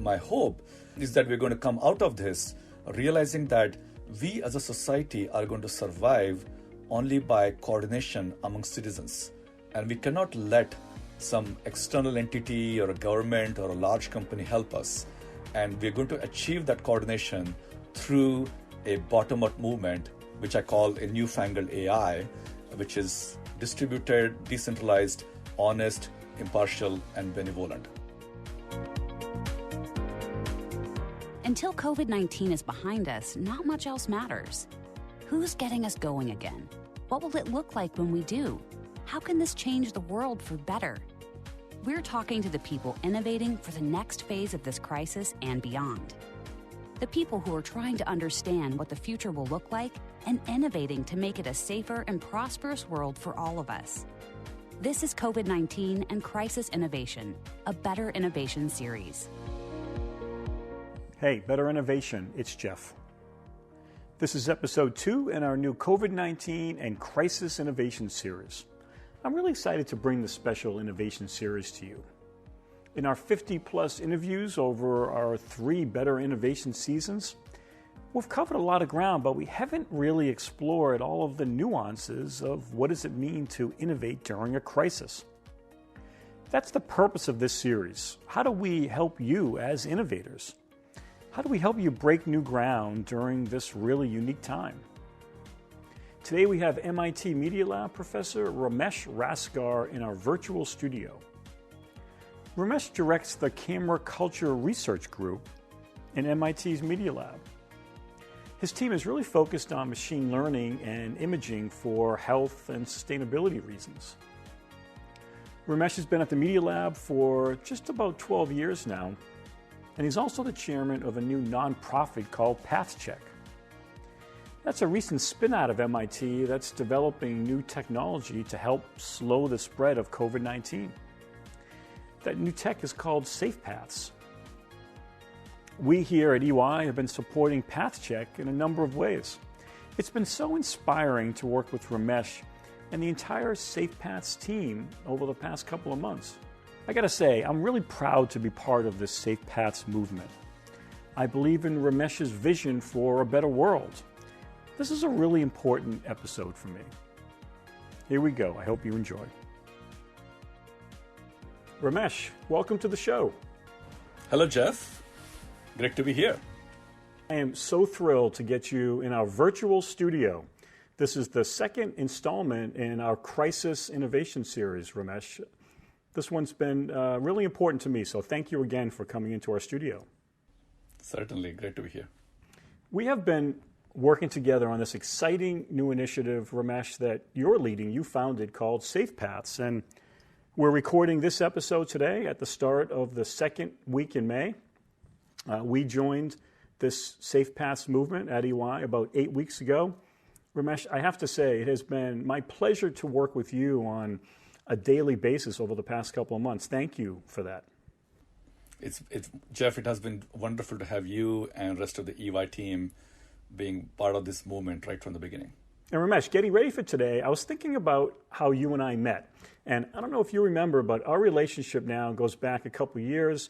My hope is that we're going to come out of this realizing that we as a society are going to survive only by coordination among citizens. And we cannot let some external entity or a government or a large company help us. And we're going to achieve that coordination through a bottom-up movement, which I call a newfangled AI, which is distributed, decentralized, honest, impartial, and benevolent. Until COVID-19 is behind us, not much else matters. Who's getting us going again? What will it look like when we do? How can this change the world for better? We're talking to the people innovating for the next phase of this crisis and beyond. The people who are trying to understand what the future will look like and innovating to make it a safer and prosperous world for all of us. This is COVID-19 and Crisis Innovation, a Better Innovation series. Hey, Better Innovation, it's Jeff. This is episode 2 in our new COVID-19 and Crisis Innovation series. I'm really excited to bring this special innovation series to you. In our 50-plus interviews over our 3 Better Innovation seasons, we've covered a lot of ground, but we haven't really explored all of the nuances of what does it mean to innovate during a crisis. That's the purpose of this series. How do we help you as innovators? How do we help you break new ground during this really unique time? Today we have MIT Media Lab Professor Ramesh Raskar in our virtual studio. Ramesh directs the Camera Culture Research Group in MIT's Media Lab. His team is really focused on machine learning and imaging for health and sustainability reasons. Ramesh has been at the Media Lab for just about 12 years now, and he's also the chairman of a new nonprofit called PathCheck. That's a recent spin out of MIT that's developing new technology to help slow the spread of COVID-19. That new tech is called Safe Paths. We here at EY have been supporting PathCheck in a number of ways. It's been so inspiring to work with Ramesh and the entire Safe Paths team over the past couple of months. I gotta say, I'm really proud to be part of this Safe Paths movement. I believe in Ramesh's vision for a better world. This is a really important episode for me. Here we go. I hope you enjoy. Ramesh, welcome to the show. Hello, Jeff. Great to be here. I am so thrilled to get you in our virtual studio. This is the second installment in our Crisis Innovation series, Ramesh. This one's been really important to me, so thank you again for coming into our studio. Certainly, great to be here. We have been working together on this exciting new initiative, Ramesh, that you're leading, you founded, called Safe Paths. And we're recording this episode today at the start of the second week in May. We joined this Safe Paths movement at EY about 8 weeks ago. Ramesh, I have to say, it has been my pleasure to work with you on a daily basis over the past couple of months. Thank you for that. Jeff, it has been wonderful to have you and the rest of the EY team being part of this movement right from the beginning. And Ramesh, getting ready for today, I was thinking about how you and I met. And I don't know if you remember, but our relationship now goes back a couple of years.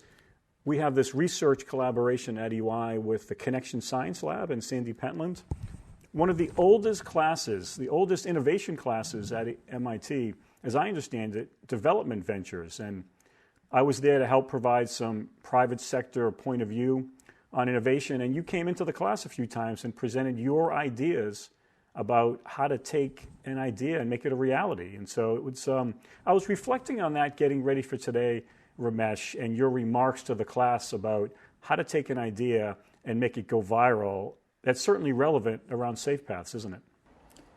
We have this research collaboration at EY with the Connection Science Lab in Sandy Pentland. One of the oldest classes, the oldest innovation classes at MIT, as I understand it, development ventures. And I was there to help provide some private sector point of view on innovation. And you came into the class a few times and presented your ideas about how to take an idea and make it a reality. And so it was, I was reflecting on that getting ready for today, Ramesh, and your remarks to the class about how to take an idea and make it go viral. That's certainly relevant around Safe Paths, isn't it?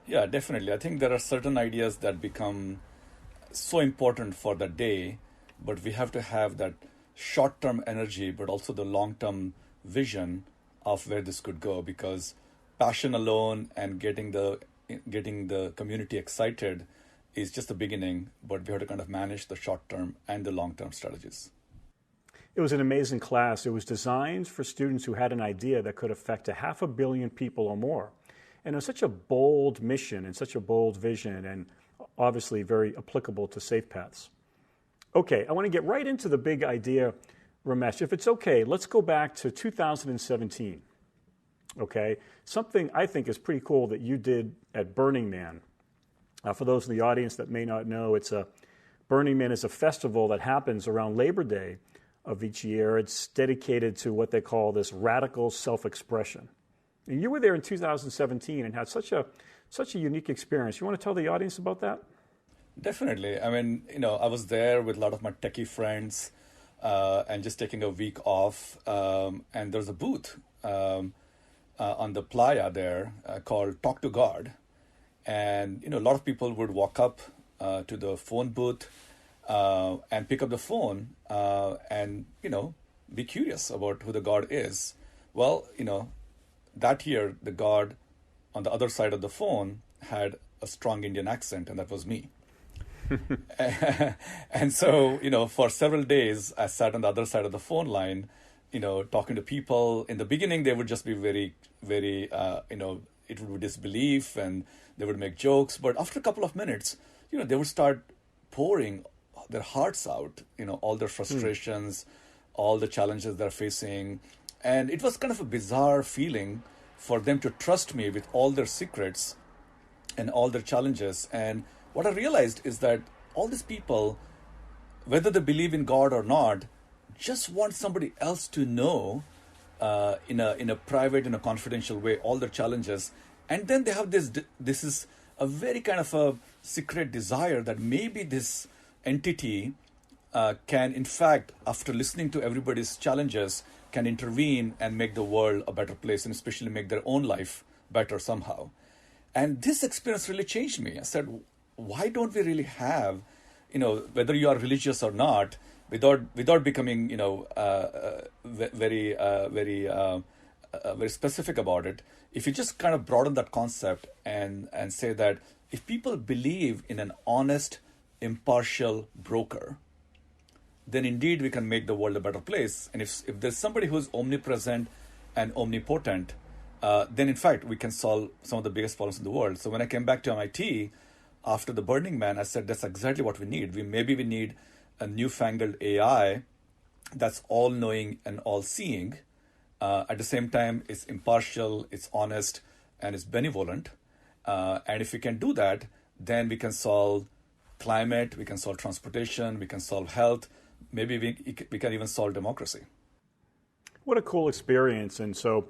Yeah, definitely. I think there are certain ideas that become so important for the day, but we have to have that short-term energy, but also the long-term vision of where this could go, because passion alone and getting the community excited is just the beginning, but we have to kind of manage the short-term and the long-term strategies. It was an amazing class. It was designed for students who had an idea that could affect 500 million people or more. And it was such a bold mission and such a bold vision, and obviously very applicable to Safe Paths. Okay, I want to get right into the big idea, Ramesh, if it's okay, let's go back to 2017. Okay, something I think is pretty cool that you did at Burning Man. For those in the audience that may not know, Burning Man is a festival that happens around Labor Day of each year. It's dedicated to what they call this radical self-expression. And you were there in 2017 and had such a unique experience. You want to tell the audience about that? Definitely. I mean, I was there with a lot of my techie friends and just taking a week off. And there's a booth on the playa there called Talk to God. And, a lot of people would walk up to the phone booth and pick up the phone and, be curious about who the God is. Well, that year, the God on the other side of the phone had a strong Indian accent, and that was me. And so, for several days, I sat on the other side of the phone line, talking to people. In the beginning, they would just be very, very, it would be disbelief and they would make jokes. But after a couple of minutes, they would start pouring their hearts out, all their frustrations, all the challenges they're facing. And it was kind of a bizarre feeling for them to trust me with all their secrets and all their challenges. And what I realized is that all these people, whether they believe in God or not, just want somebody else to know in a private, in a confidential way, all their challenges. And then they have this is a very kind of a secret desire that maybe this entity can, in fact, after listening to everybody's challenges, can intervene and make the world a better place, and especially make their own life better somehow. And this experience really changed me. I said, why don't we really have, whether you are religious or not, without becoming, very specific about it, if you just kind of broaden that concept and say that if people believe in an honest, impartial broker, then indeed we can make the world a better place. And if there's somebody who's omnipresent and omnipotent, then in fact we can solve some of the biggest problems in the world. So when I came back to MIT after the Burning Man, I said that's exactly what we need. We need a newfangled AI that's all-knowing and all-seeing. At the same time, it's impartial, it's honest, and it's benevolent. And if we can do that, then we can solve climate, we can solve transportation, we can solve health. Maybe we can even solve democracy. What a cool experience. And so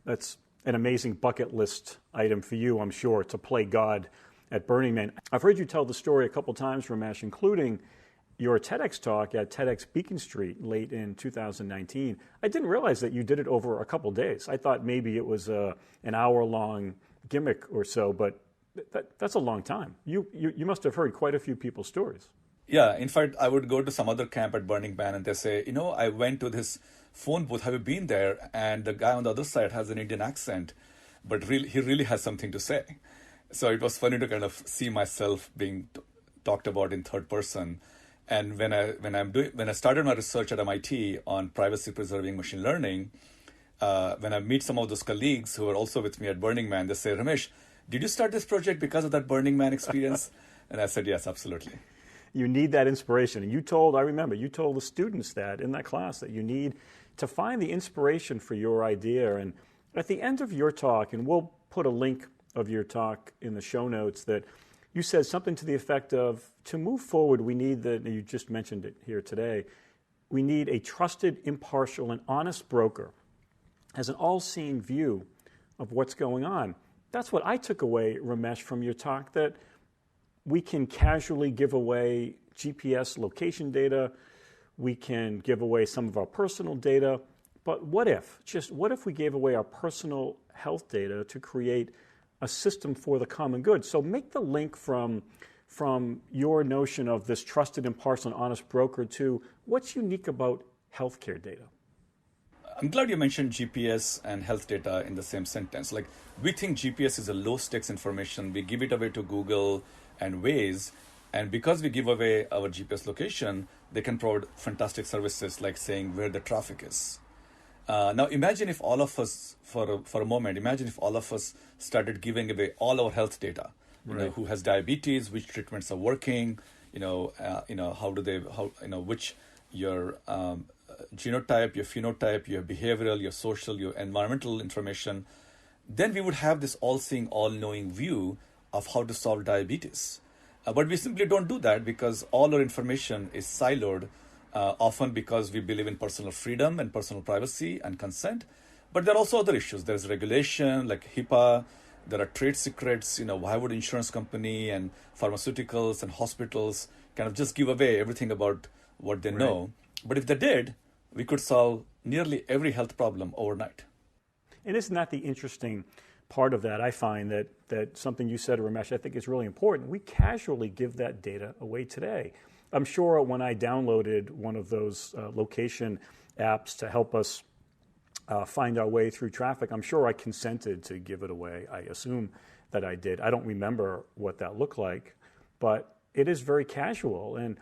that's an amazing bucket list item for you, I'm sure, to play God at Burning Man. I've heard you tell the story a couple times, Ramesh, including your TEDx talk at TEDx Beacon Street late in 2019. I didn't realize that you did it over a couple days. I thought maybe it was an hour-long gimmick or so, but that's a long time. You must have heard quite a few people's stories. Yeah, in fact, I would go to some other camp at Burning Man and they say, I went to this phone booth, have you been there? And the guy on the other side has an Indian accent, but he really has something to say. So it was funny to kind of see myself being talked about in third person. And when I started my research at MIT on privacy preserving machine learning, when I meet some of those colleagues who are also with me at Burning Man, they say, Ramesh, did you start this project because of that Burning Man experience? And I said, yes, absolutely. You need that inspiration. And I remember you told the students that in that class that you need to find the inspiration for your idea. And at the end of your talk, and we'll put a link of your talk in the show notes, that you said something to the effect of, to move forward, we need you just mentioned it here today, we need a trusted, impartial, and honest broker as an all-seeing view of what's going on. That's what I took away, Ramesh, from your talk, that we can casually give away GPS location data, we can give away some of our personal data, but what if we gave away our personal health data to create a system for the common good? So make the link from your notion of this trusted, impartial, and honest broker to what's unique about healthcare data. I'm glad you mentioned GPS and health data in the same sentence. Like, we think GPS is a low-stakes information. We give it away to Google and Waze, and because we give away our GPS location, they can provide fantastic services like saying where the traffic is. Now imagine if all of us, for a moment, started giving away all our health data. Right. Who has diabetes, which treatments are working, which your genotype, your phenotype, your behavioral, your social, your environmental information, then we would have this all-seeing, all-knowing view of how to solve diabetes. But we simply don't do that because all our information is siloed, often because we believe in personal freedom and personal privacy and consent. But there are also other issues. There's regulation like HIPAA. There are trade secrets. Why would insurance company and pharmaceuticals and hospitals kind of just give away everything about what they know? But if they did, we could solve nearly every health problem overnight. And isn't that the interesting part of that? I find that something you said, Ramesh, I think is really important. We casually give that data away today. I'm sure when I downloaded one of those location apps to help us find our way through traffic, I'm sure I consented to give it away. I assume that I did. I don't remember what that looked like, but it is very casual. And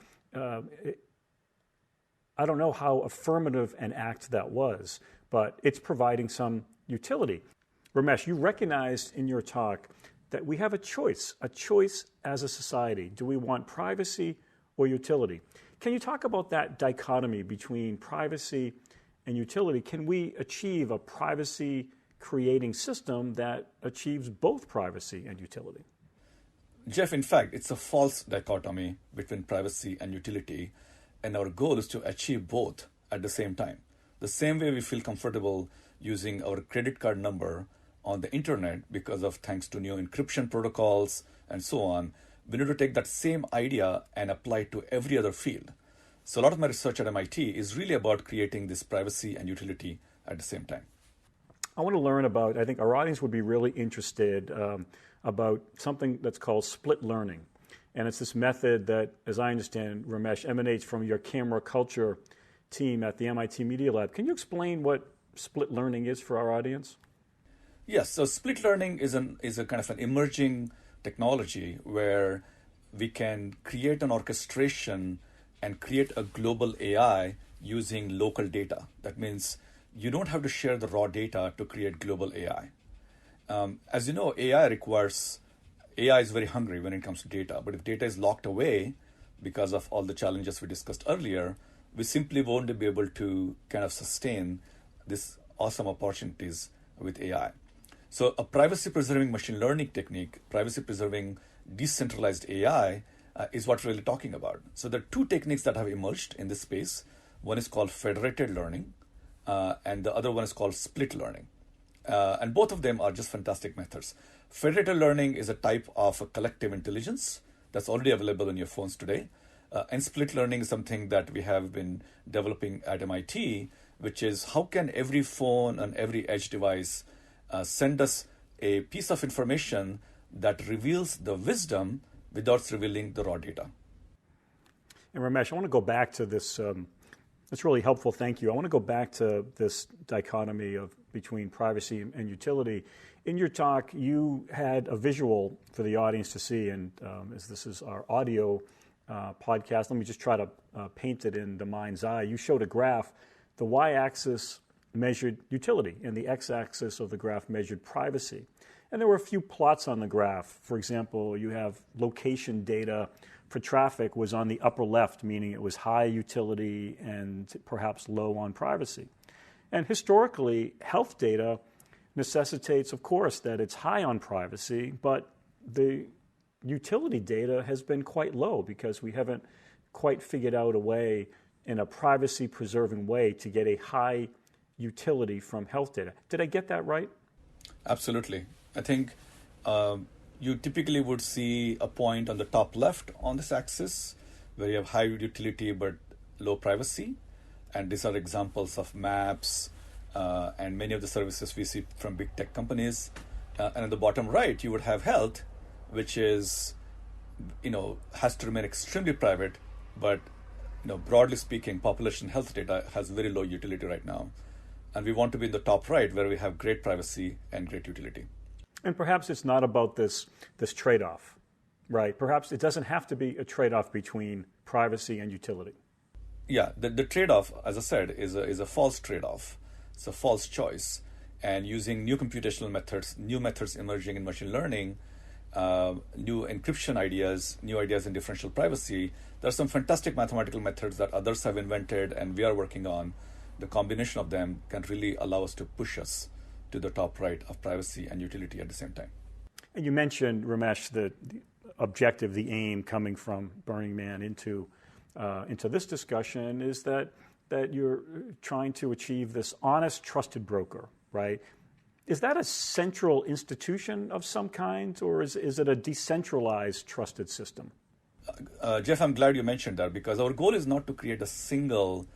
I don't know how affirmative an act that was, but it's providing some utility. Ramesh, you recognized in your talk that we have a choice as a society. Do we want privacy or utility? Can you talk about that dichotomy between privacy and utility? Can we achieve a privacy-creating system that achieves both privacy and utility? Jeff, in fact, it's a false dichotomy between privacy and utility, and our goal is to achieve both at the same time. The same way we feel comfortable using our credit card number on the internet because of thanks to new encryption protocols and so on, we need to take that same idea and apply it to every other field. So a lot of my research at MIT is really about creating this privacy and utility at the same time. I want to learn about, I think our audience would be really interested about something that's called split learning. And it's this method that, as I understand, Ramesh, emanates from your camera culture team at the MIT Media Lab. Can you explain what split learning is for our audience? Yes, so split learning is a kind of an emerging technology where we can create an orchestration and create a global AI using local data. That means you don't have to share the raw data to create global AI. As you know, AI is very hungry when it comes to data, but if data is locked away because of all the challenges we discussed earlier, we simply won't be able to kind of sustain these awesome opportunities with AI. So a privacy-preserving machine learning technique, privacy-preserving decentralized AI is what we're really talking about. So there are two techniques that have emerged in this space. One is called federated learning, and the other one is called split learning. And both of them are just fantastic methods. Federated learning is a type of a collective intelligence that's already available in your phones today. And split learning is something that we have been developing at MIT, which is how can every phone and every edge device send us a piece of information that reveals the wisdom without revealing the raw data. And Ramesh, I want to go back to this. That's really helpful. Thank you. I want to go back to this dichotomy between privacy and utility. In your talk, you had a visual for the audience to see, and as this is our audio podcast, let me just try to paint it in the mind's eye. You showed a graph. The y-axis measured utility, and the x-axis of the graph measured privacy. And there were a few plots on the graph. For example, you have location data for traffic was on the upper left, meaning it was high utility and perhaps low on privacy. And historically, health data necessitates, of course, that it's high on privacy, but the utility data has been quite low because we haven't quite figured out a way in a privacy-preserving way to get a high utility from health data. Did I get that right? Absolutely. I think you typically would see a point on the top left on this axis where you have high utility but low privacy. And these are examples of maps and many of the services we see from big tech companies. And at the bottom right, you would have health, which is, has to remain extremely private. But, broadly speaking, population health data has very low utility right now. And we want to be in the top right where we have great privacy and great utility. And perhaps it's not about this trade-off, right? Perhaps it doesn't have to be a trade-off between privacy and utility. Yeah, the trade-off, as I said, is a false trade-off. It's a false choice. And using new computational methods, new methods emerging in machine learning, new encryption ideas, new ideas in differential privacy. There are some fantastic mathematical methods that others have invented and we are working on. The combination of them can really allow us to push us to the top right of privacy and utility at the same time. And you mentioned, Ramesh, the objective, the aim coming from Burning Man into this discussion is that you're trying to achieve this honest, trusted broker, right? Is that a central institution of some kind, or is it a decentralized, trusted system? Jeff, I'm glad you mentioned that, because our goal is not to create a single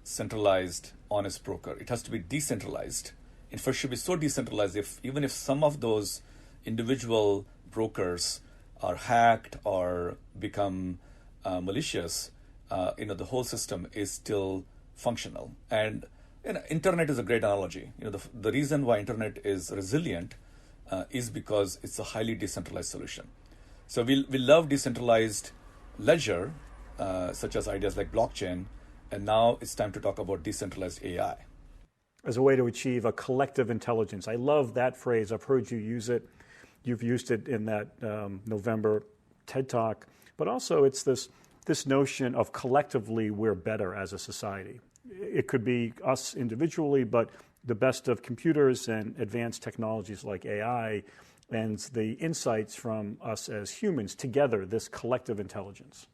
centralized, honest broker. It has to be decentralized. In fact, it should be so decentralized even if some of those individual brokers are hacked or become malicious, the whole system is still functional. And internet is a great analogy. The reason why internet is resilient is because it's a highly decentralized solution. So we love decentralized ledger, such as ideas like blockchain, and now it's time to talk about decentralized AI. As a way to achieve a collective intelligence. I love that phrase. I've heard you use it. You've used it in that November TED Talk. But also it's this notion of collectively we're better as a society. It could be us individually, but the best of computers and advanced technologies like AI and the insights from us as humans together, this collective intelligence.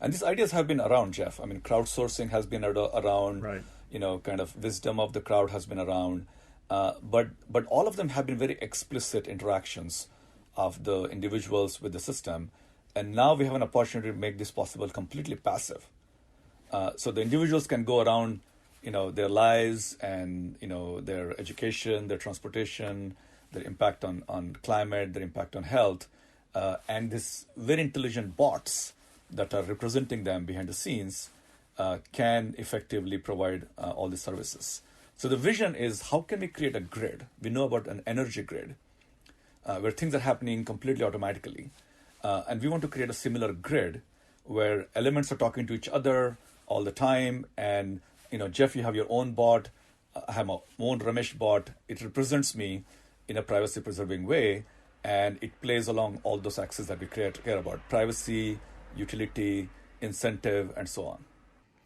And these ideas have been around, Jeff. I mean, crowdsourcing has been around. Right. Kind of wisdom of the crowd has been around. But all of them have been very explicit interactions of the individuals with the system. And now we have an opportunity to make this possible completely passive. So the individuals can go around, their lives and, their education, their transportation, their impact on climate, their impact on health, and this very intelligent bots that are representing them behind the scenes can effectively provide all the services. So the vision is, how can we create a grid? We know about an energy grid where things are happening completely automatically. And we want to create a similar grid where elements are talking to each other all the time. And, Jeff, you have your own bot. I have my own Ramesh bot. It represents me in a privacy-preserving way. And it plays along all those axes that we care about: privacy, utility, incentive, and so on.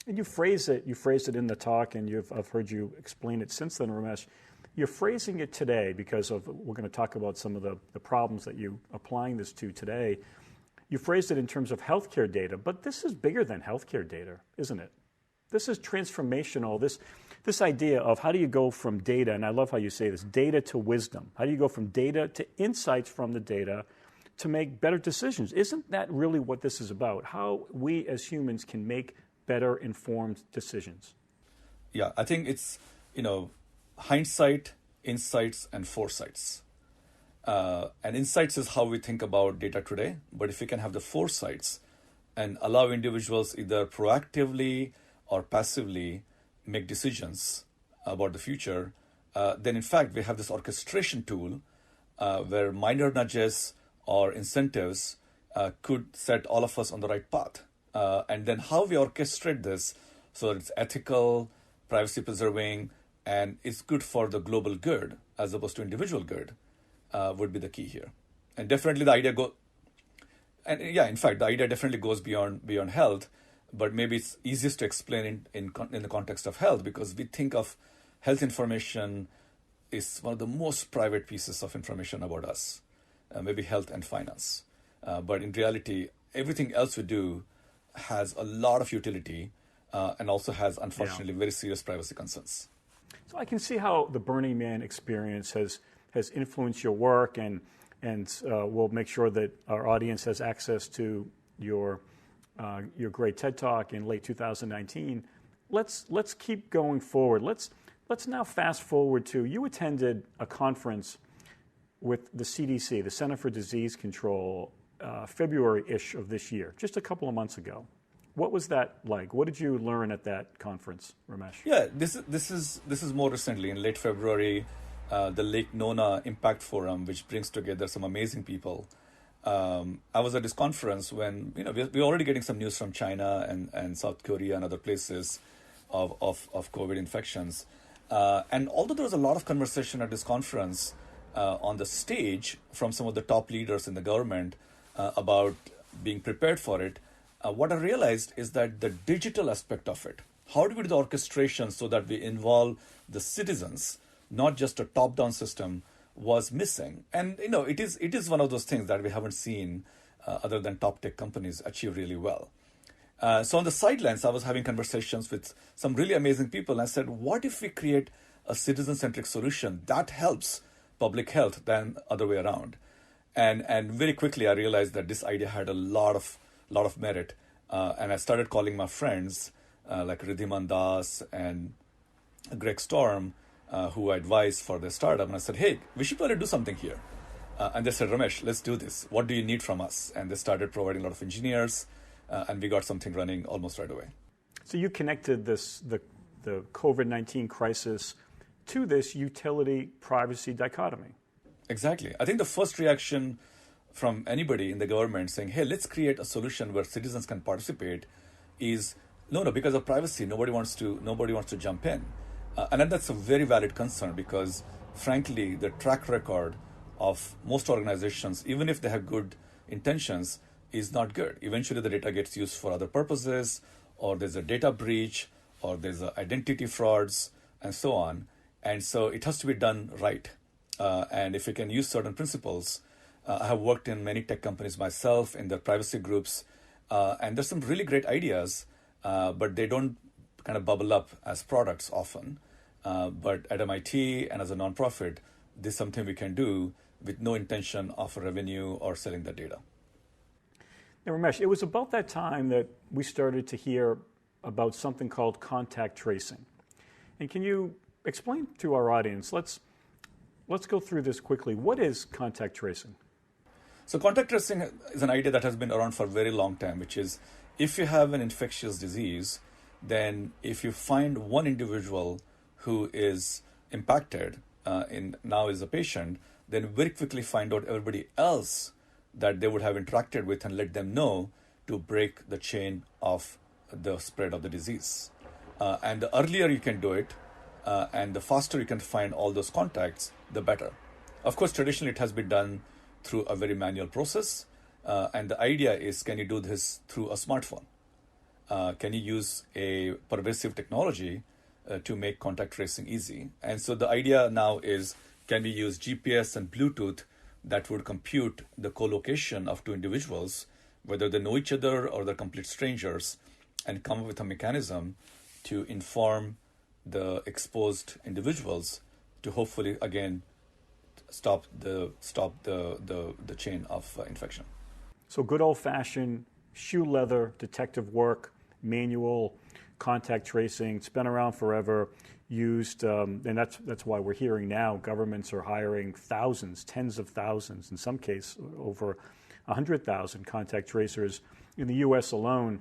And you phrased it in the talk, and I've heard you explain it since then, Ramesh. You're phrasing it today because we're going to talk about some of the problems that you're applying this to today. You phrased it in terms of healthcare data, but this is bigger than healthcare data, isn't it? This is transformational. This idea of how do you go from data, and I love how you say this, data to wisdom. How do you go from data to insights from the data to make better decisions? Isn't that really what this is about? How we as humans can make better informed decisions? Yeah, I think it's, hindsight, insights, and foresights. And insights is how we think about data today. But if we can have the foresights and allow individuals either proactively or passively make decisions about the future, then in fact we have this orchestration tool where minor nudges or incentives could set all of us on the right path. And then how we orchestrate this so that it's ethical, privacy preserving, and it's good for the global good as opposed to individual good would be the key here. And definitely the idea the idea definitely goes beyond health, but maybe it's easiest to explain in the context of health, because we think of health information is one of the most private pieces of information about us, maybe health and finance. But in reality, everything else we do has a lot of utility and also has, unfortunately, very serious privacy concerns. So I can see how the Burning Man experience has influenced your work, and we'll make sure that our audience has access to your great TED Talk in late 2019. Let's keep going forward. Let's now fast forward to, you attended a conference with the CDC, the Center for Disease Control, February-ish of this year, just a couple of months ago. What was that like? What did you learn at that conference, Ramesh? Yeah, this is more recently in late February, the Lake Nona Impact Forum, which brings together some amazing people. I was at this conference when we're already getting some news from China and South Korea and other places of COVID infections. And although there was a lot of conversation at this conference, on the stage from some of the top leaders in the government about being prepared for it, what I realized is that the digital aspect of it, how do we do the orchestration so that we involve the citizens, not just a top-down system, was missing. And it is one of those things that we haven't seen other than top tech companies achieve really well. So on the sidelines, I was having conversations with some really amazing people, and I said, what if we create a citizen-centric solution that helps public health than other way around? And very quickly I realized that this idea had a lot of merit, and I started calling my friends like Ridhiman Das and Greg Storm, who I advised for their startup, and I said, hey, we should probably do something here. And they said, Ramesh, let's do this. What do you need from us? And they started providing a lot of engineers, and we got something running almost right away. So you connected the COVID-19 crisis to this utility-privacy dichotomy. Exactly. I think the first reaction from anybody in the government saying, hey, let's create a solution where citizens can participate is, no, because of privacy, nobody wants to jump in. And that's a very valid concern because, frankly, the track record of most organizations, even if they have good intentions, is not good. Eventually, the data gets used for other purposes, or there's a data breach, or there's identity frauds, and so on. And so it has to be done right. And if you can use certain principles, I have worked in many tech companies myself, in the privacy groups, and there's some really great ideas, but they don't kind of bubble up as products often. But at MIT and as a nonprofit, this is something we can do with no intention of revenue or selling the data. Now, Ramesh, it was about that time that we started to hear about something called contact tracing. And can you explain to our audience, let's go through this quickly. What is contact tracing? So contact tracing is an idea that has been around for a very long time, which is if you have an infectious disease, then if you find one individual who is impacted now is a patient, then very quickly find out everybody else that they would have interacted with and let them know to break the chain of the spread of the disease. And the earlier you can do it, and the faster you can find all those contacts, the better. Of course, traditionally it has been done through a very manual process, and the idea is, can you do this through a smartphone? Can you use a pervasive technology to make contact tracing easy? And so the idea now is, can we use GPS and Bluetooth that would compute the co-location of two individuals, whether they know each other or they're complete strangers, and come up with a mechanism to inform the exposed individuals to hopefully, again, stop the chain of infection. So good old-fashioned shoe leather detective work, manual contact tracing. It's been around forever, used, and that's why we're hearing now governments are hiring thousands, tens of thousands, in some cases over 100,000 contact tracers. In the U.S. alone,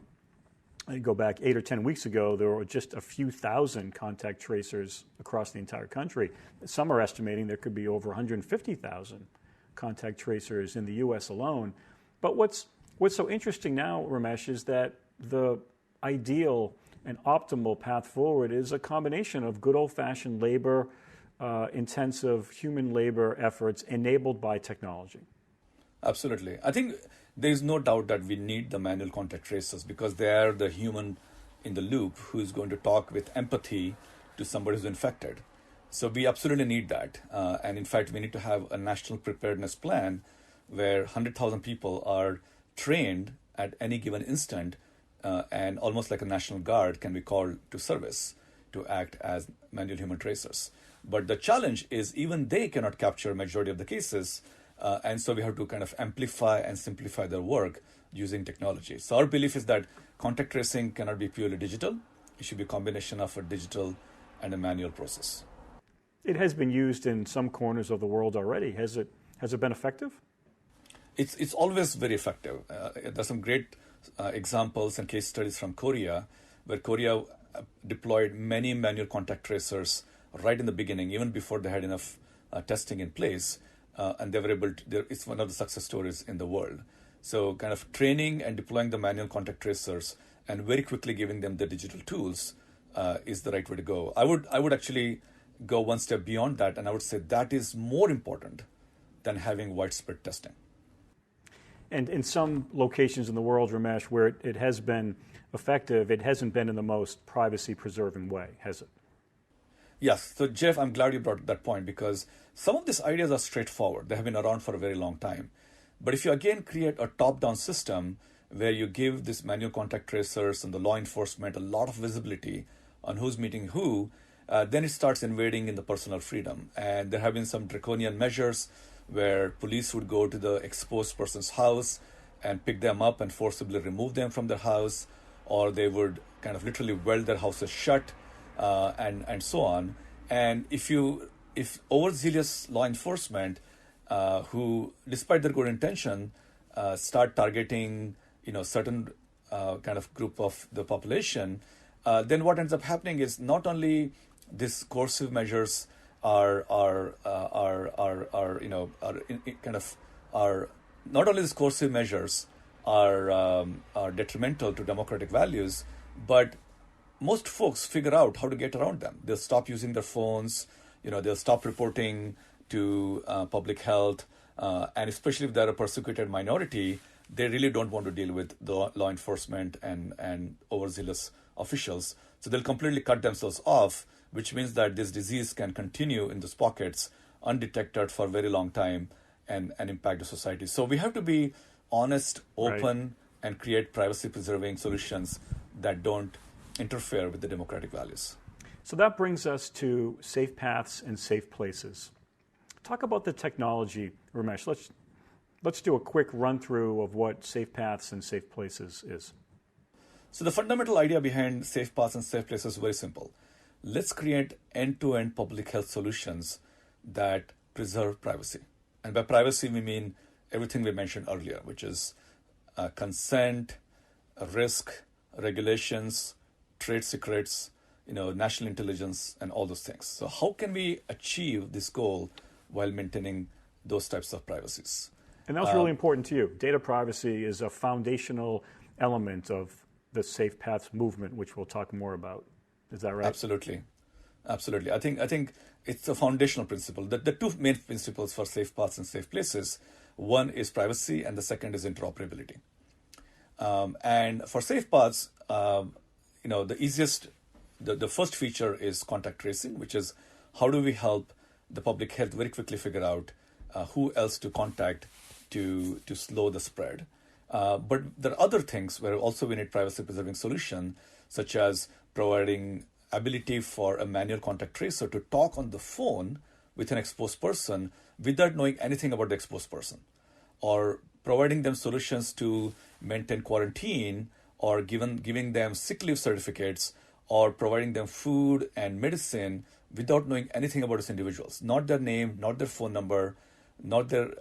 I go back 8 or 10 weeks ago, there were just a few thousand contact tracers across the entire country. Some are estimating there could be over 150,000 contact tracers in the U.S. alone. But what's so interesting now, Ramesh, is that the ideal and optimal path forward is a combination of good old-fashioned labor, intensive human labor efforts enabled by technology. Absolutely. I think there is no doubt that we need the manual contact tracers because they are the human in the loop who is going to talk with empathy to somebody who's infected. So we absolutely need that. And in fact, we need to have a national preparedness plan where 100,000 people are trained at any given instant, and almost like a national guard can be called to service to act as manual human tracers. But the challenge is even they cannot capture a majority of the cases, and so we have to kind of amplify and simplify their work using technology. So our belief is that contact tracing cannot be purely digital. It should be a combination of a digital and a manual process. It has been used in some corners of the world already. Has it been effective? It's always very effective. There's some great examples and case studies from Korea, where Korea deployed many manual contact tracers right in the beginning, even before they had enough testing in place, and they were able to, it's one of the success stories in the world. So kind of training and deploying the manual contact tracers and very quickly giving them the digital tools is the right way to go. I would actually go one step beyond that, and I would say that is more important than having widespread testing. And in some locations in the world, Ramesh, where it has been effective, it hasn't been in the most privacy-preserving way, has it? Yes. So, Jeff, I'm glad you brought that point, because some of these ideas are straightforward. They have been around for a very long time. But if you again create a top-down system where you give this manual contact tracers and the law enforcement a lot of visibility on who's meeting who, then it starts invading in the personal freedom. And there have been some draconian measures where police would go to the exposed person's house and pick them up and forcibly remove them from their house, or they would kind of literally weld their houses shut, and so on. And if overzealous law enforcement, who, despite their good intention, start targeting certain kind of group of the population, then what ends up happening is not only these coercive measures are not only these coercive measures are detrimental to democratic values, but most folks figure out how to get around them. They'll stop using their phones, they'll stop reporting to public health, and especially if they're a persecuted minority, they really don't want to deal with the law enforcement and overzealous officials. So they'll completely cut themselves off, which means that this disease can continue in those pockets undetected for a very long time and impact the society. So we have to be honest, open, right, and create privacy-preserving solutions that don't interfere with the democratic values. So that brings us to safe paths and safe places. Talk about the technology, Ramesh. Let's do a quick run-through of what safe paths and safe places is. So the fundamental idea behind safe paths and safe places is very simple. Let's create end-to-end public health solutions that preserve privacy. And by privacy, we mean everything we mentioned earlier, which is consent, risk, regulations, trade secrets, national intelligence, and all those things. So how can we achieve this goal while maintaining those types of privacies? And that's really important to you. Data privacy is a foundational element of the Safe Paths movement, which we'll talk more about. Is that right? Absolutely. I think it's a foundational principle. The two main principles for safe paths and safe places, one is privacy and the second is interoperability. And for safe paths, the first feature is contact tracing, which is how do we help the public health very quickly figure out who else to contact to slow the spread. But there are other things where also we need privacy-preserving solution, such as providing ability for a manual contact tracer to talk on the phone with an exposed person without knowing anything about the exposed person, or providing them solutions to maintain quarantine, or giving them sick leave certificates, or providing them food and medicine without knowing anything about these individuals, not their name, not their phone number, not their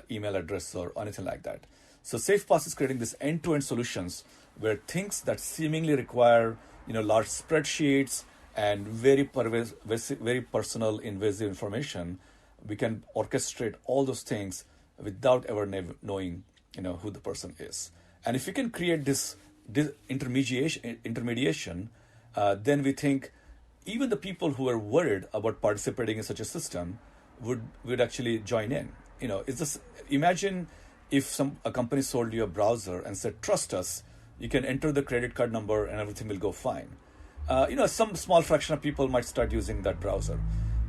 email address or anything like that. So SafePass is creating this end-to-end solutions where things that seemingly require large spreadsheets and very personal, invasive information, we can orchestrate all those things without ever knowing who the person is. And if we can create this intermediation, then we think even the people who are worried about participating in such a system would actually join in. Imagine if a company sold you a browser and said, trust us, you can enter the credit card number and everything will go fine. Some small fraction of people might start using that browser.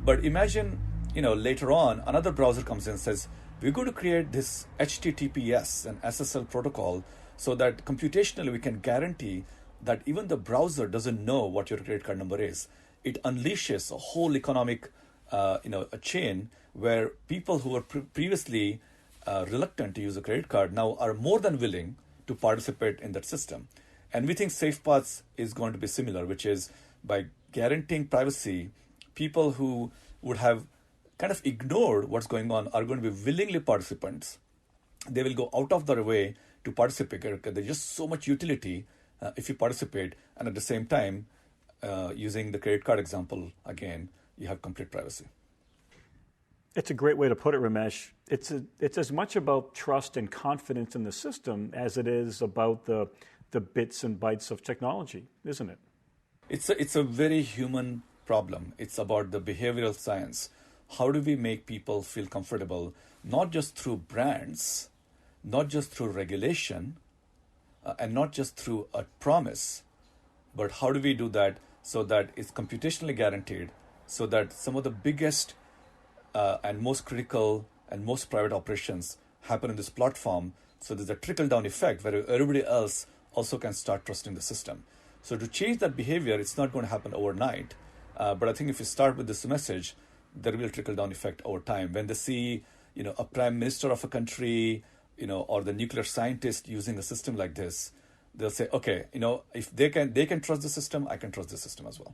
But imagine, later on, another browser comes in and says, we're going to create this HTTPS and SSL protocol so that computationally we can guarantee that even the browser doesn't know what your credit card number is. It unleashes a whole economic a chain where people who were previously reluctant to use a credit card now are more than willing to participate in that system. And we think SafePaths is going to be similar, which is by guaranteeing privacy, people who would have kind of ignored what's going on are going to be willingly participants. They will go out of their way to participate because there's just so much utility if you participate. And at the same time, using the credit card example, again, you have complete privacy. It's a great way to put it, Ramesh. It's as much about trust and confidence in the system as it is about the bits and bytes of technology, isn't it? It's a very human problem. It's about the behavioral science. How do we make people feel comfortable, not just through brands, not just through regulation, and not just through a promise, but how do we do that so that it's computationally guaranteed, so that some of the biggest and most critical and most private operations happen in this platform, so there's a trickle-down effect where everybody else also can start trusting the system. So to change that behavior, it's not going to happen overnight. But I think if you start with this message, there will be a trickle-down effect over time. When they see, a prime minister of a country, or the nuclear scientist using a system like this, they'll say, okay, if they can trust the system, I can trust the system as well.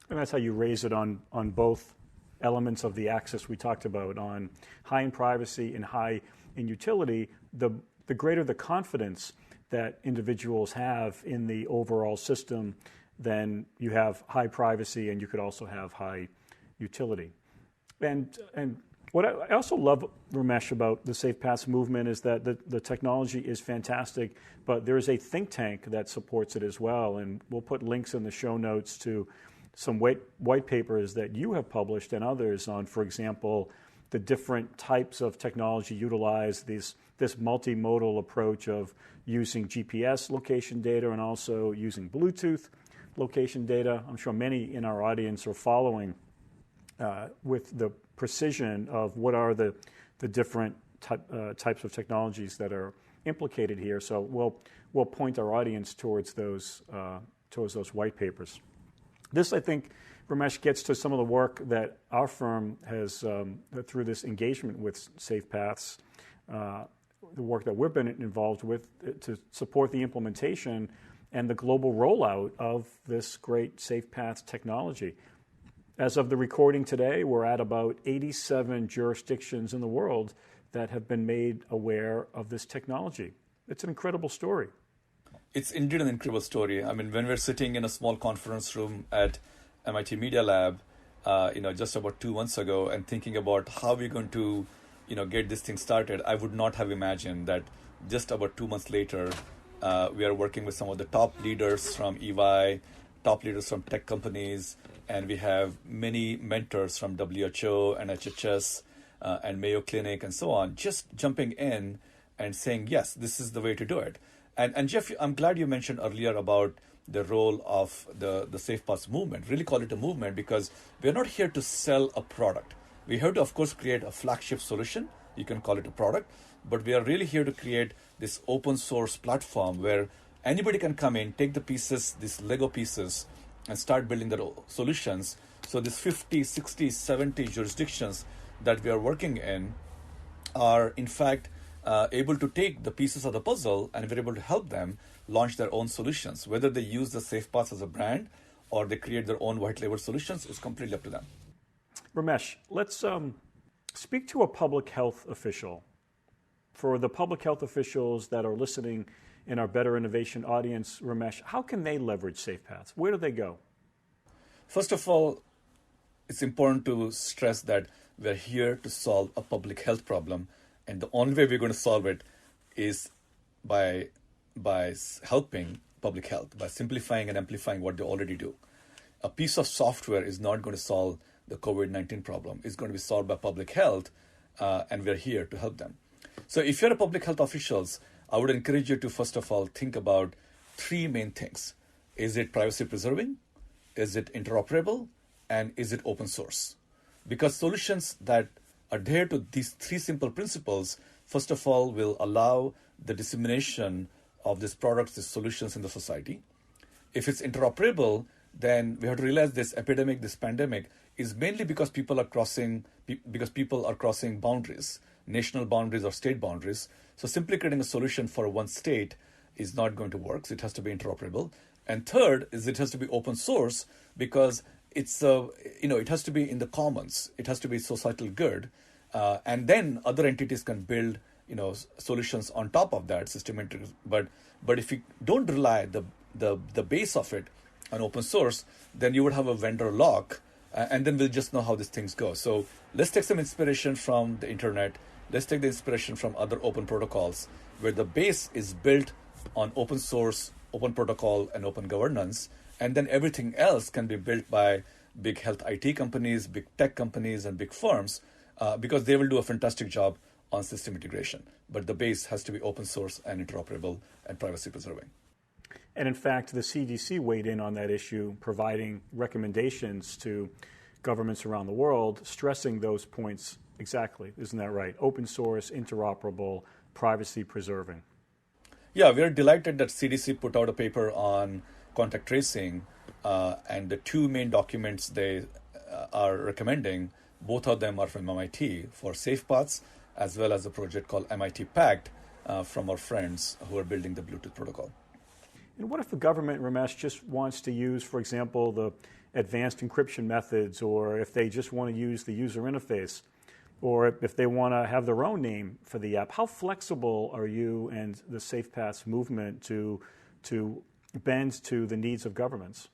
And that's how you raise it on both elements of the axis we talked about, on high in privacy and high in utility. The greater the confidence that individuals have in the overall system, then you have high privacy and you could also have high utility. And what I also love, Ramesh, about the Safe Paths movement is that the technology is fantastic, but there is a think tank that supports it as well. And we'll put links in the show notes to some white papers that you have published and others on, for example, the different types of technology utilized, this multimodal approach of using GPS location data and also using Bluetooth location data. I'm sure many in our audience are following with the precision of what are the different types of technologies that are implicated here. So we'll point our audience towards those white papers. This, I think, Ramesh, gets to some of the work that our firm has, through this engagement with Safe Paths, the work that we've been involved with to support the implementation and the global rollout of this great Safe Paths technology. As of the recording today, we're at about 87 jurisdictions in the world that have been made aware of this technology. It's an incredible story. It's indeed an incredible story. I mean, when we're sitting in a small conference room at MIT Media Lab, just about 2 months ago, and thinking about how we're going to, get this thing started, I would not have imagined that just about 2 months later, we are working with some of the top leaders from EY, top leaders from tech companies, and we have many mentors from WHO and HHS and Mayo Clinic and so on, just jumping in and saying, yes, this is the way to do it. And Jeff, I'm glad you mentioned earlier about the role of the Safe Paths movement. Really call it a movement because we're not here to sell a product. We have to, of course, create a flagship solution. You can call it a product, but we are really here to create this open source platform where anybody can come in, take the pieces, these Lego pieces, and start building their solutions. So these 50, 60, 70 jurisdictions that we are working in are, in fact, able to take the pieces of the puzzle, and we're able to help them launch their own solutions. Whether they use the Safe Paths as a brand or they create their own white label solutions is completely up to them. Ramesh, let's speak to a public health official. For the public health officials that are listening in our Better Innovation audience, Ramesh, how can they leverage Safe Paths? Where do they go? First of all, it's important to stress that we're here to solve a public health problem, and the only way we're going to solve it is by helping public health, by simplifying and amplifying what they already do. A piece of software is not going to solve the COVID-19 problem. It's going to be solved by public health, and we're here to help them. So if you're a public health officials, I would encourage you to, first of all, think about three main things. Is it privacy preserving? Is it interoperable? And is it open source? Because solutions that adhere to these three simple principles, first of all, will allow the dissemination of these products, these solutions in the society. If it's interoperable, then we have to realize this epidemic, this pandemic, is mainly because people are crossing boundaries, national boundaries or state boundaries. So simply creating a solution for one state is not going to work. So it has to be interoperable. And third is it has to be open source because it's it has to be in the commons. It has to be societal good, and then other entities can build solutions on top of that system. But if you don't rely the base of it on open source, then you would have a vendor lock, and then we'll just know how these things go. So let's take some inspiration from the internet. Let's take the inspiration from other open protocols where the base is built on open source, open protocol, and open governance. And then everything else can be built by big health IT companies, big tech companies, and big firms, because they will do a fantastic job on system integration. But the base has to be open source and interoperable and privacy preserving. And in fact, the CDC weighed in on that issue, providing recommendations to governments around the world, stressing those points exactly. Isn't that right? Open source, interoperable, privacy preserving. Yeah, we are delighted that CDC put out a paper on contact tracing, and the two main documents they are recommending, both of them are from MIT for Safe Paths, as well as a project called MIT Pact from our friends who are building the Bluetooth protocol. And what if the government, Ramesh, just wants to use, for example, the advanced encryption methods, or if they just want to use the user interface, or if they want to have their own name for the app? How flexible are you and the Safe Paths movement to bend to the needs of governments?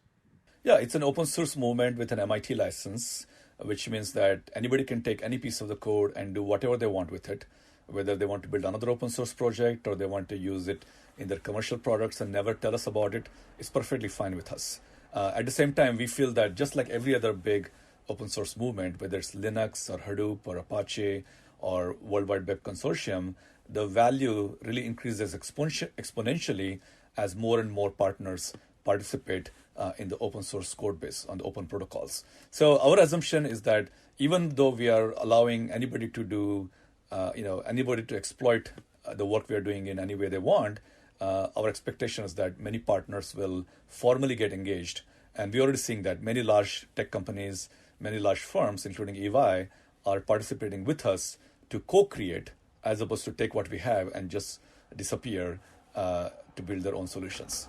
Yeah, it's an open source movement with an MIT license, which means that anybody can take any piece of the code and do whatever they want with it, whether they want to build another open source project or they want to use it in their commercial products and never tell us about it. It's perfectly fine with us. At the same time, we feel that just like every other big open source movement, whether it's Linux or Hadoop or Apache or World Wide Web Consortium, the value really increases exponentially as more and more partners participate in the open source code base on the open protocols. So our assumption is that even though we are allowing anybody to do, anybody to exploit the work we are doing in any way they want, our expectation is that many partners will formally get engaged. And we're already seeing that many large tech companies, many large firms, including EY, are participating with us to co-create as opposed to take what we have and just disappear to build their own solutions.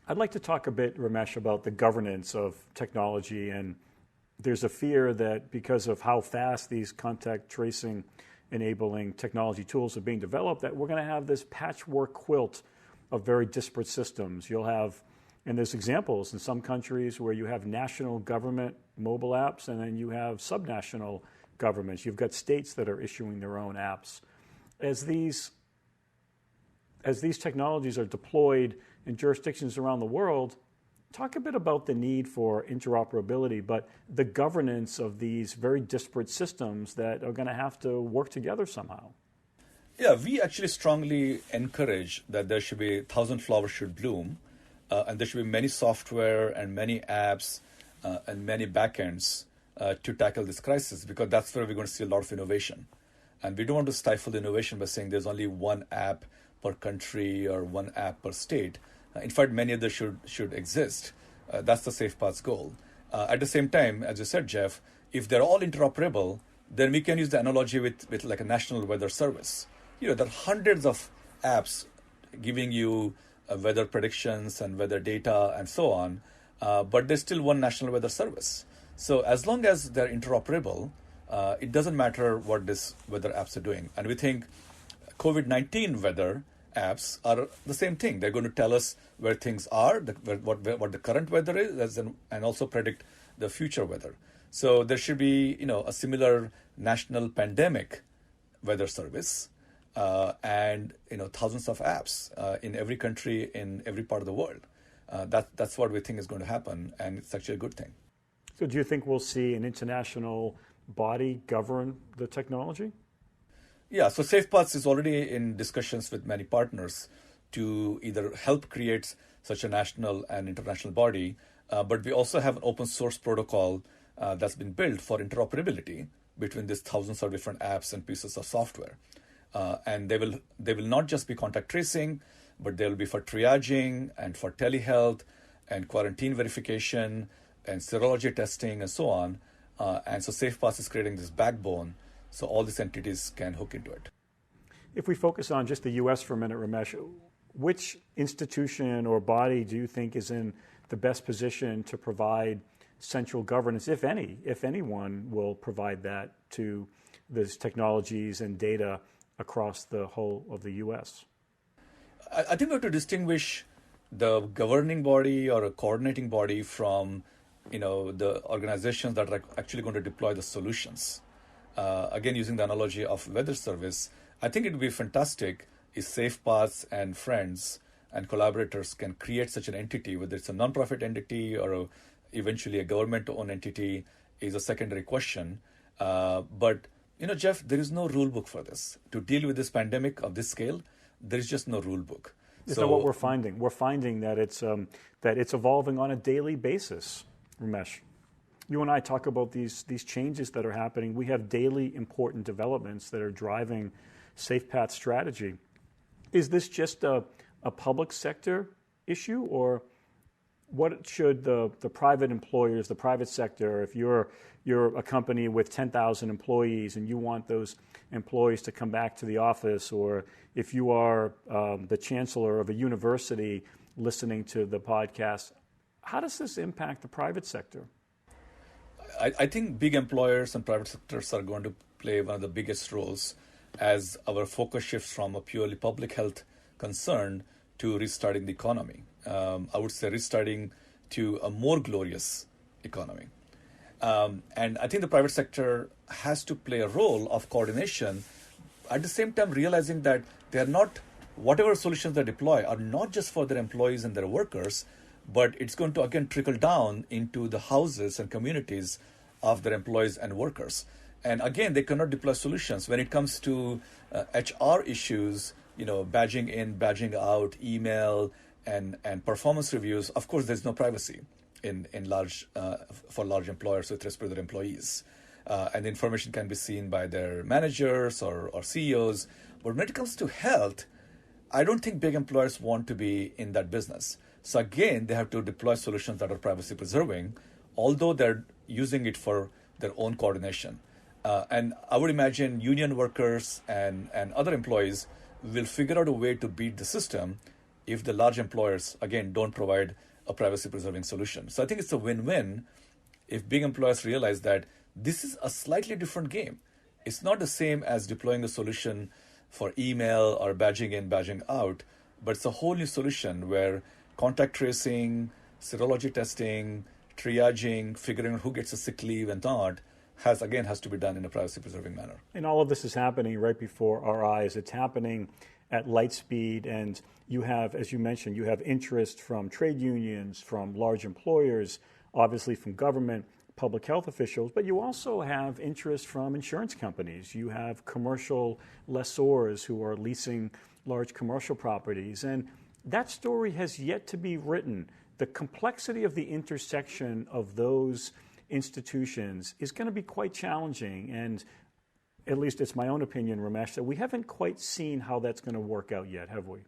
I'd like to talk a bit, Ramesh, about the governance of technology. And there's a fear that because of how fast these contact tracing enabling technology tools are being developed, that we're going to have this patchwork quilt of very disparate systems. You'll have, and there's examples in some countries where you have national government mobile apps and then you have subnational governments. You've got states that are issuing their own apps. As these technologies are deployed in jurisdictions around the world, talk a bit about the need for interoperability, but the governance of these very disparate systems that are going to have to work together somehow. Yeah, we actually strongly encourage that there should be 1,000 flowers should bloom, and there should be many software and many apps and many backends to tackle this crisis, because that's where we're going to see a lot of innovation. And we don't want to stifle the innovation by saying there's only one app per country or one app per state. In fact, many others should exist. That's the Safe Paths goal. At the same time, as you said, Jeff, if they're all interoperable, then we can use the analogy with like a national weather service. There are hundreds of apps giving you weather predictions and weather data and so on, but there's still one national weather service. So as long as they're interoperable, it doesn't matter what these weather apps are doing. And we think COVID-19 weather apps are the same thing. They're going to tell us where things are, what the current weather is, and also predict the future weather. So there should be, a similar national pandemic weather service, and thousands of apps in every country, in every part of the world. That's what we think is going to happen, and it's actually a good thing. So do you think we'll see an international body govern the technology? Yeah, so Safe Paths is already in discussions with many partners to either help create such a national and international body, but we also have an open source protocol that's been built for interoperability between these thousands of different apps and pieces of software. And they will not just be contact tracing, but they will be for triaging and for telehealth and quarantine verification and serology testing and so on. And so Safe Paths is creating this backbone so all these entities can hook into it. If we focus on just the U.S. for a minute, Ramesh, which institution or body do you think is in the best position to provide central governance, if anyone will provide that to these technologies and data across the whole of the U.S.? I think we have to distinguish the governing body or a coordinating body from, the organizations that are actually going to deploy the solutions. Again, using the analogy of weather service, I think it would be fantastic if Safe Paths and friends and collaborators can create such an entity, whether it's a nonprofit entity or eventually a government-owned entity, is a secondary question. But Jeff, there is no rule book for this. To deal with this pandemic of this scale, there is just no rule book. Is that what we're finding? We're finding that it's evolving on a daily basis, Ramesh. You and I talk about these changes that are happening. We have daily important developments that are driving Safe Path strategy. Is this just a public sector issue, or what should the private employers, the private sector, if you're a company with 10,000 employees and you want those employees to come back to the office, or if you are the chancellor of a university listening to the podcast, how does this impact the private sector? I think big employers and private sectors are going to play one of the biggest roles as our focus shifts from a purely public health concern to restarting the economy. I would say restarting to a more glorious economy. And I think the private sector has to play a role of coordination, at the same time realizing that they are not, whatever solutions they deploy are not just for their employees and their workers, but it's going to again trickle down into the houses and communities of their employees and workers. And again, they cannot deploy solutions when it comes to HR issues, badging in, badging out, email, and performance reviews. Of course, there's no privacy for large employers with respect to their employees. And the information can be seen by their managers or CEOs. But when it comes to health, I don't think big employers want to be in that business. So again, they have to deploy solutions that are privacy preserving, although they're using it for their own coordination. And I would imagine union workers and other employees will figure out a way to beat the system if the large employers, again, don't provide a privacy preserving solution. So I think it's a win-win if big employers realize that this is a slightly different game. It's not the same as deploying a solution for email or badging in, badging out, but it's a whole new solution where contact tracing, serology testing, triaging, figuring out who gets a sick leave and not, has to be done in a privacy-preserving manner. And all of this is happening right before our eyes. It's happening at light speed, and you have, as you mentioned, you have interest from trade unions, from large employers, obviously from government, public health officials, but you also have interest from insurance companies. You have commercial lessors who are leasing large commercial properties, and that story has yet to be written. The complexity of the intersection of those institutions is going to be quite challenging, and at least it's my own opinion, Ramesh, that we haven't quite seen how that's going to work out yet, have we?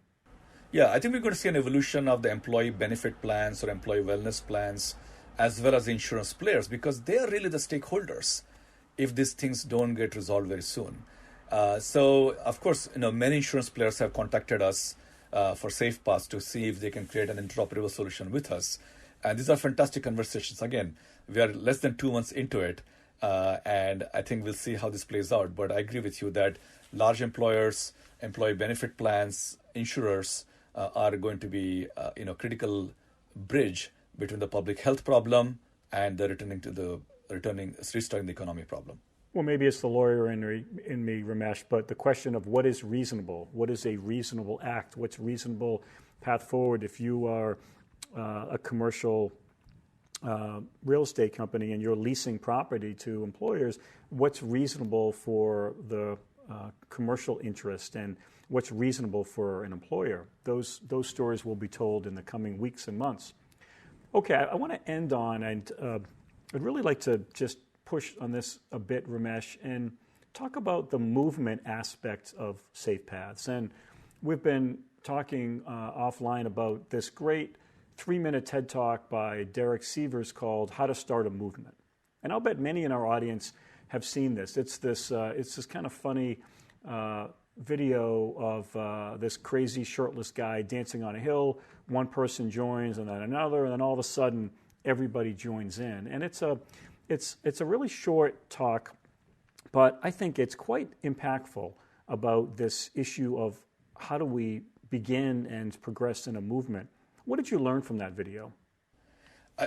Yeah, I think we're going to see an evolution of the employee benefit plans or employee wellness plans, as well as the insurance players, because they are really the stakeholders if these things don't get resolved very soon. So, of course, many insurance players have contacted us for Safe Paths to see if they can create an interoperable solution with us. And these are fantastic conversations. Again, we are less than 2 months into it, and I think we'll see how this plays out. But I agree with you that large employers, employee benefit plans, insurers are going to be critical bridge between the public health problem and the restarting the economy problem. Well, maybe it's the lawyer in me, Ramesh, but the question of what is reasonable, what is a reasonable act, what's reasonable path forward if you are a commercial real estate company and you're leasing property to employers, what's reasonable for the commercial interest and what's reasonable for an employer? Those stories will be told in the coming weeks and months. Okay, I want to end on, and I'd really like to just push on this a bit, Ramesh, and talk about the movement aspect of Safe Paths. And we've been talking offline about this great 3-minute TED Talk by Derek Sievers called How to Start a Movement. And I'll bet many in our audience have seen this. It's this kind of funny video of this crazy shirtless guy dancing on a hill. One person joins and then another, and then all of a sudden everybody joins in. And it's a really short talk, but I think it's quite impactful about this issue of how do we begin and progress in a movement. What did you learn from that video?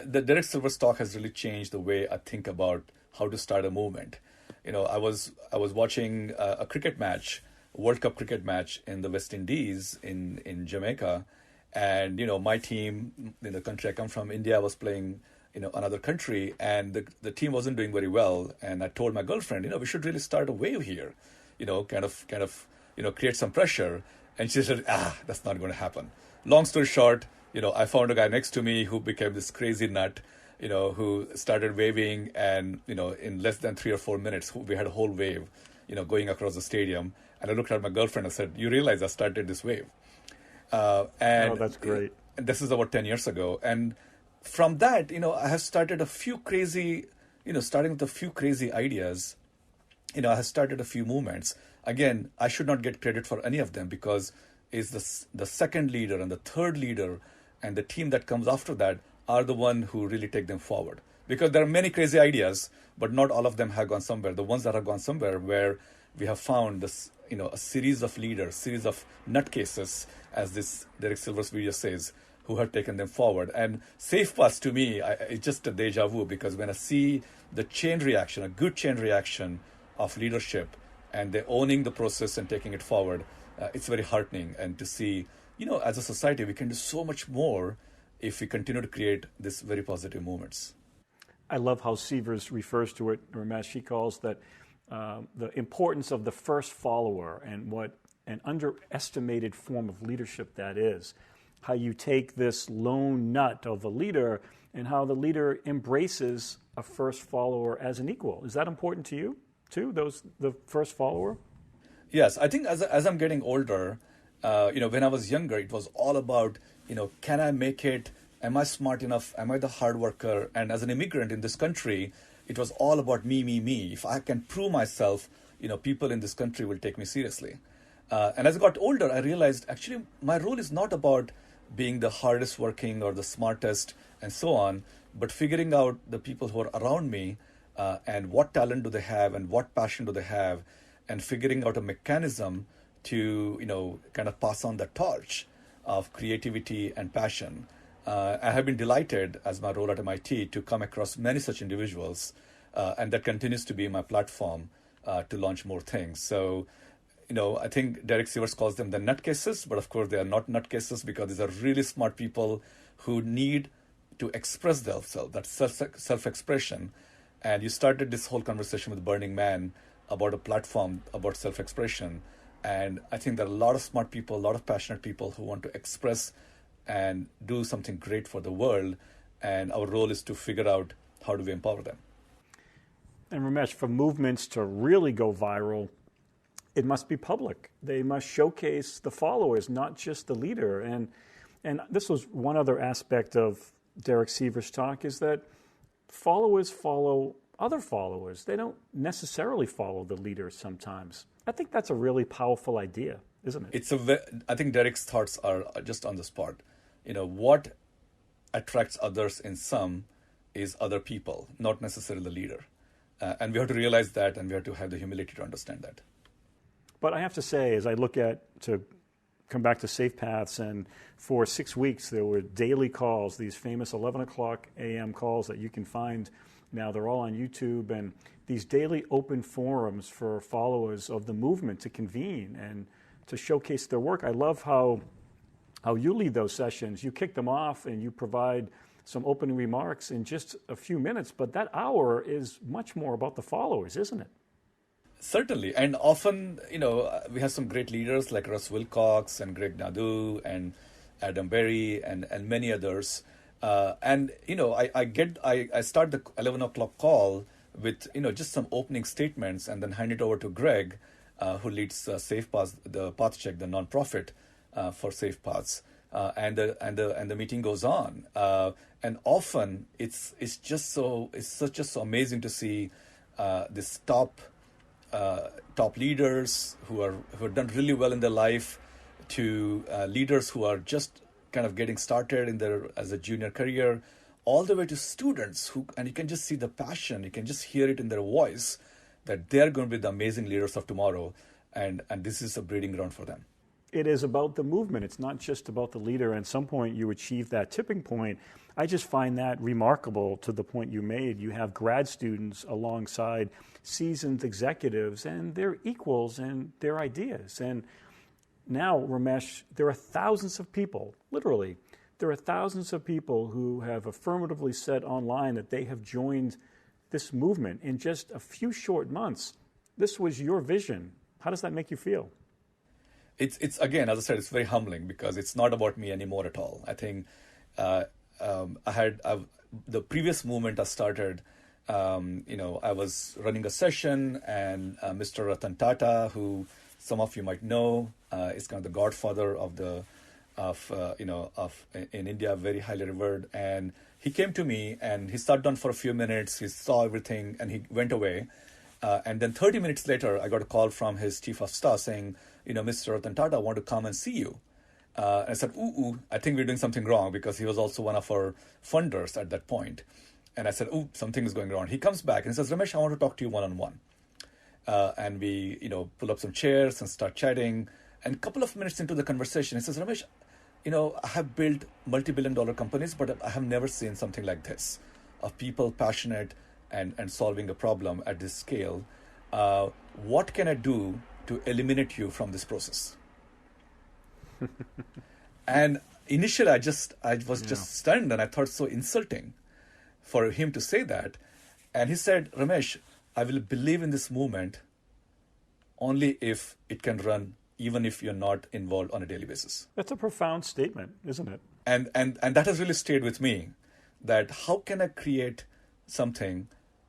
The Derek Silver's talk has really changed the way I think about how to start a movement. I was watching a cricket match, World Cup cricket match in the West Indies in Jamaica, And, my team in the country I come from, India, was playing, another country, and the team wasn't doing very well. And I told my girlfriend, we should really start a wave here, kind of, create some pressure. And she said, that's not going to happen. Long story short, I found a guy next to me who became this crazy nut, who started waving, and, in less than 3 or 4 minutes, we had a whole wave, going across the stadium. And I looked at my girlfriend and said, you realize I started this wave. And that's great. And this is about 10 years ago. And from that, I have started a few crazy, starting with a few crazy ideas, I have started a few movements. Again, I should not get credit for any of them, because it's the second leader and the third leader and the team that comes after that are the one who really take them forward. Because there are many crazy ideas, but not all of them have gone somewhere. The ones that have gone somewhere, where we have found this, a series of leaders, series of nutcases, as this Derek Silver's video says, who have taken them forward. And Safe Paths, to me, it's just a deja vu, because when I see the chain reaction, a good chain reaction of leadership, and they're owning the process and taking it forward, it's very heartening. And to see, as a society, we can do so much more if we continue to create these very positive movements. I love how Severs refers to it, Ramesh. He calls that the importance of the first follower, and what an underestimated form of leadership that is. How you take this lone nut of a leader and how the leader embraces a first follower as an equal. Is that important to you, too, the first follower? Yes, I think as I'm getting older, when I was younger, it was all about, can I make it? Am I smart enough? Am I the hard worker? And as an immigrant in this country, it was all about me, me, me. If I can prove myself, people in this country will take me seriously. And as I got older, I realized actually my role is not about being the hardest working or the smartest and so on, but figuring out the people who are around me and what talent do they have and what passion do they have, and figuring out a mechanism to, kind of pass on the torch of creativity and passion. I have been delighted, as my role at MIT, to come across many such individuals, and that continues to be my platform to launch more things. So, I think Derek Sivers calls them the nutcases, but of course they are not nutcases, because these are really smart people who need to express themselves, that self-expression. And you started this whole conversation with Burning Man about a platform about self-expression. And I think there are a lot of smart people, a lot of passionate people who want to express and do something great for the world. And our role is to figure out how do we empower them. And Ramesh, for movements to really go viral, it must be public. They must showcase the followers, not just the leader. And this was one other aspect of Derek Sivers' talk, is that followers follow other followers. They don't necessarily follow the leader sometimes. I think that's a really powerful idea, isn't it? I think Derek's thoughts are just on the spot. What attracts others in some is other people, not necessarily the leader. And we have to realize that, and we have to have the humility to understand that. But I have to say, as I look to come back to Safe Paths, and for 6 weeks there were daily calls, these famous 11 o'clock a.m. calls that you can find now. They're all on YouTube, and these daily open forums for followers of the movement to convene and to showcase their work. I love how you lead those sessions. You kick them off and you provide some opening remarks in just a few minutes, but that hour is much more about the followers, isn't it? Certainly. And often, we have some great leaders like Russ Wilcox and Greg Nadeau and Adam Berry and many others. I start the 11 o'clock call with, just some opening statements, and then hand it over to Greg, who leads Safe Paths, the Path Check, the nonprofit for Safe Paths. And the meeting goes on. And often it's just so amazing to see this top leaders who have done really well in their life, to leaders who are just kind of getting started as a junior career, all the way to students and you can just see the passion, you can just hear it in their voice that they're going to be the amazing leaders of tomorrow, and this is a breeding ground for them. It is about the movement. It's not just about the leader. At some point you achieve that tipping point. I just find that remarkable to the point you made. You have grad students alongside seasoned executives, and they're equals in their ideas. And now, Ramesh, there are thousands of people, literally, there are thousands of people who have affirmatively said online that they have joined this movement in just a few short months. This was your vision. How does that make you feel? It's again, as I said, it's very humbling because it's not about me anymore at all. I think the previous movement I started. I was running a session, and Mr. Ratan Tata, who some of you might know, is kind of the godfather in India, very highly revered. And he came to me, and he sat down for a few minutes. He saw everything, and he went away. And then 30 minutes later, I got a call from his chief of staff saying, Mr. Ratan Tata, I want to come and see you. And I said, I think we're doing something wrong, because he was also one of our funders at that point. And I said, something is going wrong. He comes back and says, Ramesh, I want to talk to you one-on-one. And we, pull up some chairs and start chatting. And a couple of minutes into the conversation, he says, Ramesh, I have built multi-billion-dollar companies, but I have never seen something like this, of people passionate and solving a problem at this scale. What can I do to eliminate you from this process? And initially, I was just stunned, and I thought so insulting for him to say that. And he said, Ramesh, I will believe in this movement only if it can run, even if you're not involved on a daily basis. That's a profound statement, isn't it? And that has really stayed with me, that how can I create something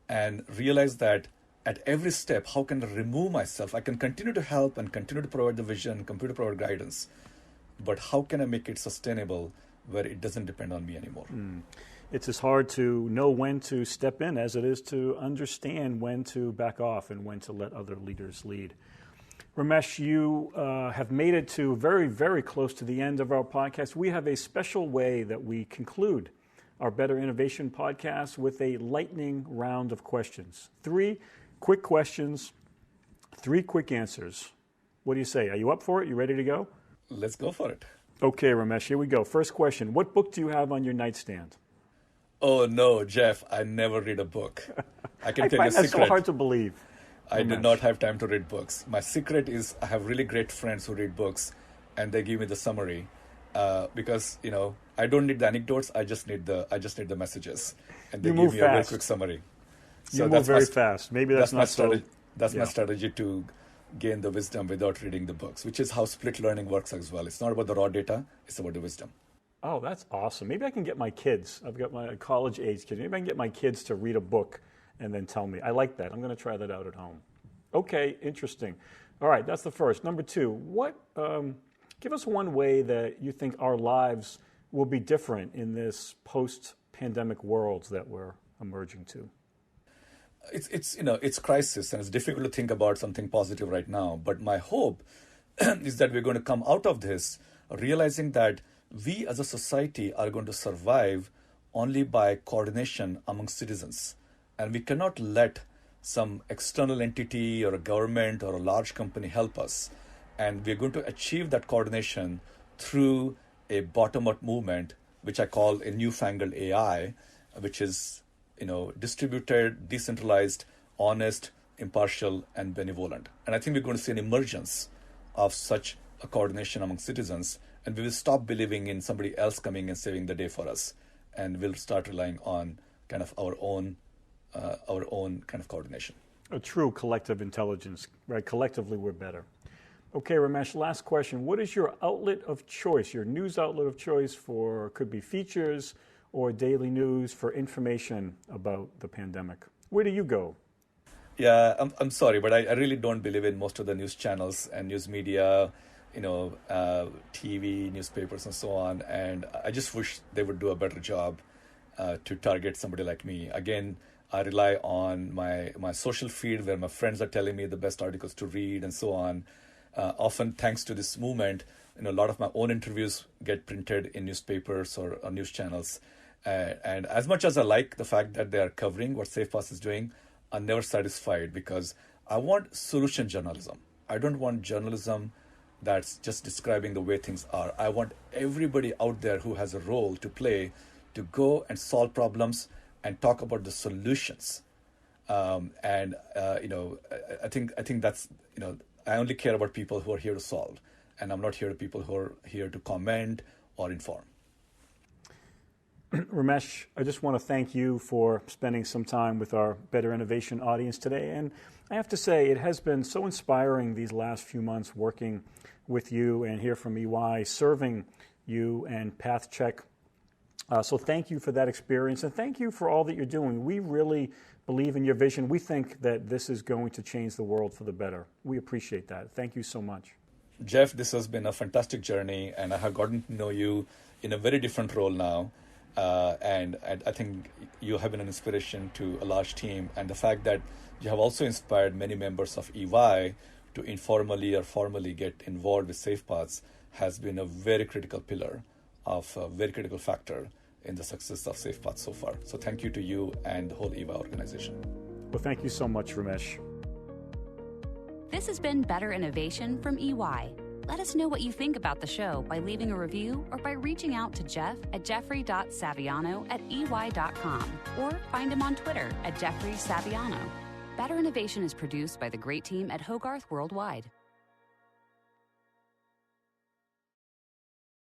and realize that at every step, how can I remove myself? I can continue to help and continue to provide the vision, continue to provide guidance, but how can I make it sustainable where it doesn't depend on me anymore? It's as hard to know when to step in as it is to understand when to back off and when to let other leaders lead. Ramesh, you have made it to very, very close to the end of our podcast. We have a special way that we conclude our Better Innovation podcast with a lightning round of questions. 3 quick questions, 3 quick answers. What do you say? Are you up for it? You ready to go? Let's go for it. Okay, Ramesh, here we go. First question. What book do you have on your nightstand? Oh, no, Jeff, I never read a book. I can tell you a secret. That's so hard to believe. I do not have time to read books. My secret is I have really great friends who read books, and they give me the summary because, I don't need the anecdotes. I just need the messages, and they give me a very quick summary. So you move very fast. Maybe that's not my strategy. That's my strategy to gain the wisdom without reading the books, which is how split learning works as well. It's not about the raw data. It's about the wisdom. Oh, that's awesome. Maybe I can get my kids. I've got my college-age kids. Maybe I can get my kids to read a book and then tell me. I like that. I'm going to try that out at home. Okay, interesting. All right, that's the first. Number 2, give us one way that you think our lives will be different in this post-pandemic world that we're emerging to. It's crisis, and it's difficult to think about something positive right now. But my hope is that we're going to come out of this realizing that we as a society are going to survive only by coordination among citizens. And we cannot let some external entity or a government or a large company help us. And we're going to achieve that coordination through a bottom-up movement, which I call a newfangled AI, which is distributed, decentralized, honest, impartial, and benevolent. And I think we're going to see an emergence of such a coordination among citizens, and we will stop believing in somebody else coming and saving the day for us, and we'll start relying on kind of our own kind of coordination. A true collective intelligence, right? Collectively, we're better. Okay, Ramesh, last question. What is your outlet of choice, your news outlet of choice for, could be features or daily news for information about the pandemic? Where do you go? Yeah, I'm sorry, but I really don't believe in most of the news channels and news media, TV, newspapers, and so on. And I just wish they would do a better job to target somebody like me. Again, I rely on my social feed where my friends are telling me the best articles to read and so on. Often, thanks to this movement, a lot of my own interviews get printed in newspapers or news channels. And as much as I like the fact that they are covering what Safe Paths is doing, I'm never satisfied because I want solution journalism. I don't want journalism that's just describing the way things are. I want everybody out there who has a role to play to go and solve problems and talk about the solutions. I think that's, I only care about people who are here to solve. And I'm not here to people who are here to comment or inform. Ramesh, I just want to thank you for spending some time with our Better Innovation audience today. And I have to say, it has been so inspiring these last few months working with you and here from EY, serving you and PathCheck. So thank you for that experience, and thank you for all that you're doing. We really believe in your vision. We think that this is going to change the world for the better. We appreciate that. Thank you so much. Jeff, this has been a fantastic journey, and I have gotten to know you in a very different role now. And I think you have been an inspiration to a large team. And the fact that you have also inspired many members of EY to informally or formally get involved with Safe Paths has been a very critical pillar, of a very critical factor in the success of Safe Paths so far. So thank you to you and the whole EY organization. Well, thank you so much, Ramesh. This has been Better Innovation from EY. Let us know what you think about the show by leaving a review or by reaching out to Jeff at jeffrey.saviano@ey.com or find him on Twitter at Jeffrey Saviano. Better Innovation is produced by the great team at Hogarth Worldwide.